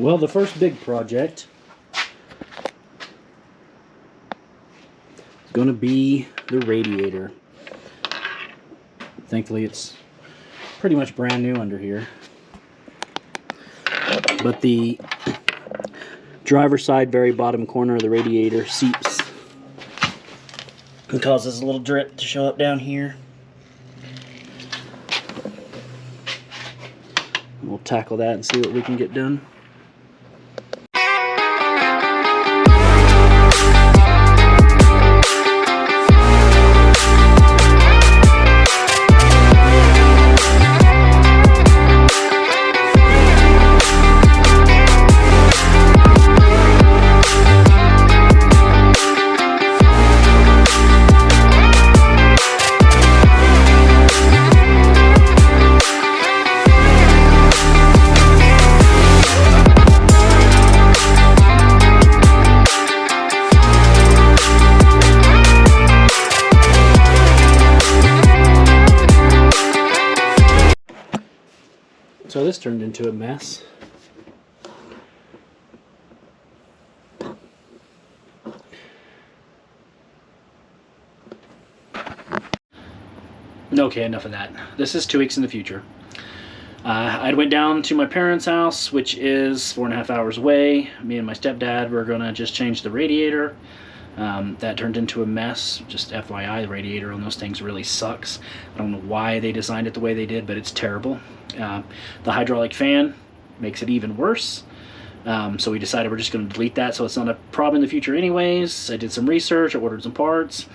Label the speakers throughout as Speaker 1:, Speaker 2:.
Speaker 1: Well, the first big project is going to be the radiator. Thankfully, it's pretty much brand new under here. But the driver's side, very bottom corner of the radiator seeps and causes a little drip to show up down here. We'll tackle that and see what we can get done. So this turned into a mess. Okay, enough of that. This is 2 weeks in the future. I went down to my parents' house, which is 4.5 hours away. Me and my stepdad were gonna just change the radiator. That turned into a mess. Just FYI, the radiator on those things really sucks. I don't know why they designed it the way they did, but it's terrible. The hydraulic fan makes it even worse. So we decided we're just going to delete that so it's not a problem in the future anyways. I did some research, I ordered some parts.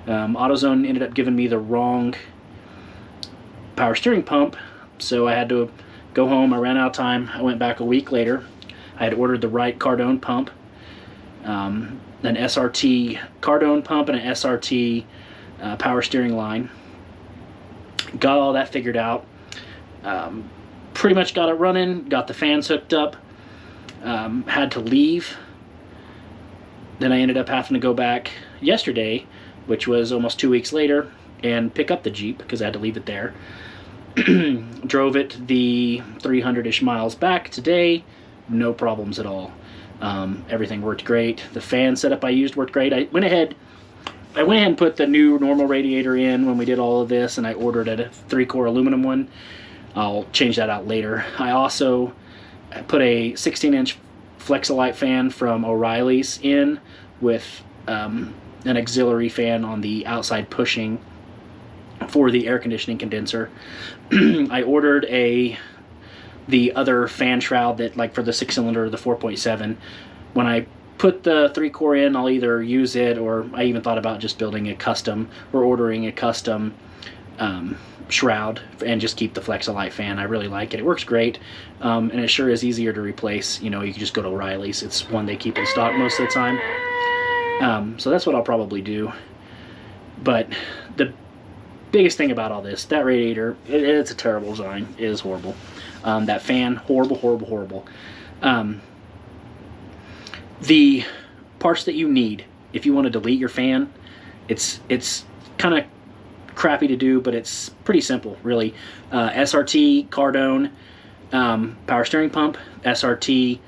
Speaker 1: AutoZone ended up giving me the wrong power steering pump, so I had to go home. I ran out of time. I went back a week later. I had ordered the right Gvidon pump, an SRT Gvidon pump and an SRT power steering line. Got all that figured out. Pretty much got it running, got the fans hooked up, had to leave. Then I ended up having to go back yesterday, which was almost 2 weeks later, and pick up the Jeep because I had to leave it there. Drove it the 300-ish miles back today, no problems at all. Everything worked great. The fan setup I used worked great. I went ahead and put the new normal radiator in when we did all of this, and I ordered a 3-core aluminum one. I'll change that out later. I also put a 16-inch Flexolite fan from O'Reilly's in with an auxiliary fan on the outside pushing for the air conditioning condenser. I ordered the other fan shroud that, like, for the 6-cylinder, the 4.7. When I put the 3-core in, I'll either use it, or I even thought about just building a custom or ordering a custom shroud and just keep the Flexolite fan. I really like it. It works great, and it sure is easier to replace. You know, you can just go to O'Reilly's. It's one they keep in stock most of the time. So that's what I'll probably do. But the biggest thing about all this, that radiator, it's a terrible design. It is horrible. That fan, horrible, horrible, horrible. The parts that you need if you want to delete your fan, it's kind of crappy to do, but it's pretty simple, really. SRT Gvidon power steering pump, SRT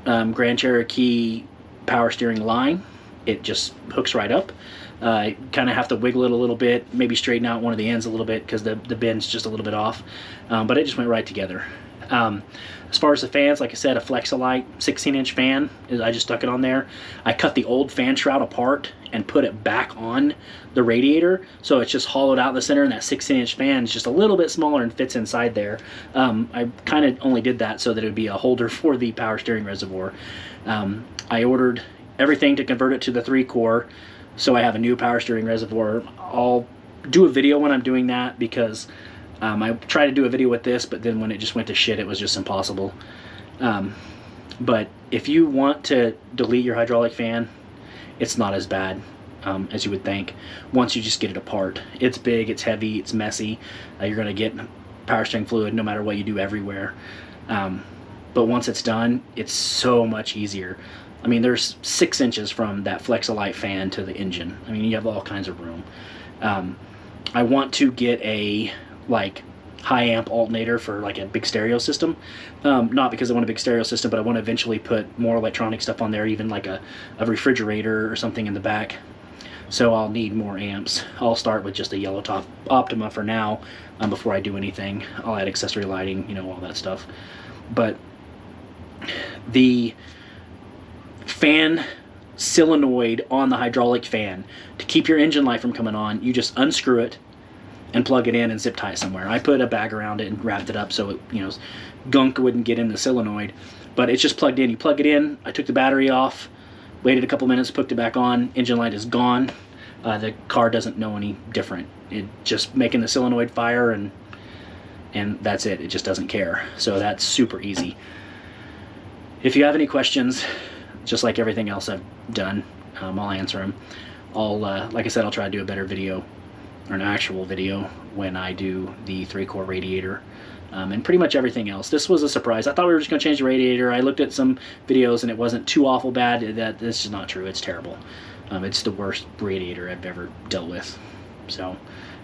Speaker 1: Grand Cherokee power steering line. It just hooks right up. Kind of have to wiggle it a little bit, maybe straighten out one of the ends a little bit because the bend's just a little bit off, but it just went right together. As far as the fans, like I said, a Flexolite 16-inch fan, I just stuck it on there. I cut the old fan shroud apart and put it back on the radiator, so it's just hollowed out in the center, and that 16-inch fan is just a little bit smaller and fits inside there. I kind of only did that so that it would be a holder for the power steering reservoir. I ordered everything to convert it to the 3-core, so I have a new power steering reservoir. I'll do a video when I'm doing that because I tried to do a video with this, but then when it just went to shit, it was just impossible. But if you want to delete your hydraulic fan, it's not as bad as you would think once you just get it apart. It's big, it's heavy, it's messy. You're going to get power steering fluid no matter what you do everywhere. But once it's done, it's so much easier. I mean, there's 6 inches from that Flexolite fan to the engine. I mean, you have all kinds of room. I want to get a high amp alternator for like a big stereo system. Not because I want a big stereo system, but I want to eventually put more electronic stuff on there, even like a refrigerator or something in the back. So I'll need more amps. I'll start with just a yellow top Optima for now, before I do anything. I'll add accessory lighting, you know, all that stuff. But the fan solenoid on the hydraulic fan, to keep your engine light from coming on, you just unscrew it and plug it in and zip tie it somewhere. I put a bag around it and wrapped it up so it, you know, gunk wouldn't get in the solenoid. But it's just plugged in. You plug it in. I took the battery off, waited a couple minutes, put it back on. Engine light is gone. The car doesn't know any different. It just making the solenoid fire, and that's it. It just doesn't care. So that's super easy. If you have any questions, just like everything else I've done, I'll answer them. Like I said, I'll try to do a better video, or an actual video, when I do the 3-core radiator, and pretty much everything else. This was a surprise. I thought we were just going to change the radiator. I looked at some videos and it wasn't too awful bad. This is not true. It's terrible. It's the worst radiator I've ever dealt with. So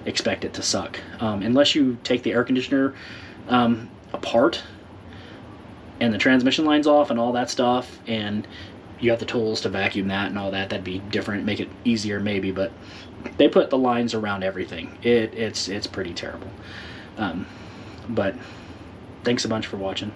Speaker 1: expect it to suck. Unless you take the air conditioner apart and the transmission lines off and all that stuff, and you have the tools to vacuum that and all that, that'd be different, make it easier maybe, but they put the lines around everything. It's pretty terrible. But thanks a bunch for watching.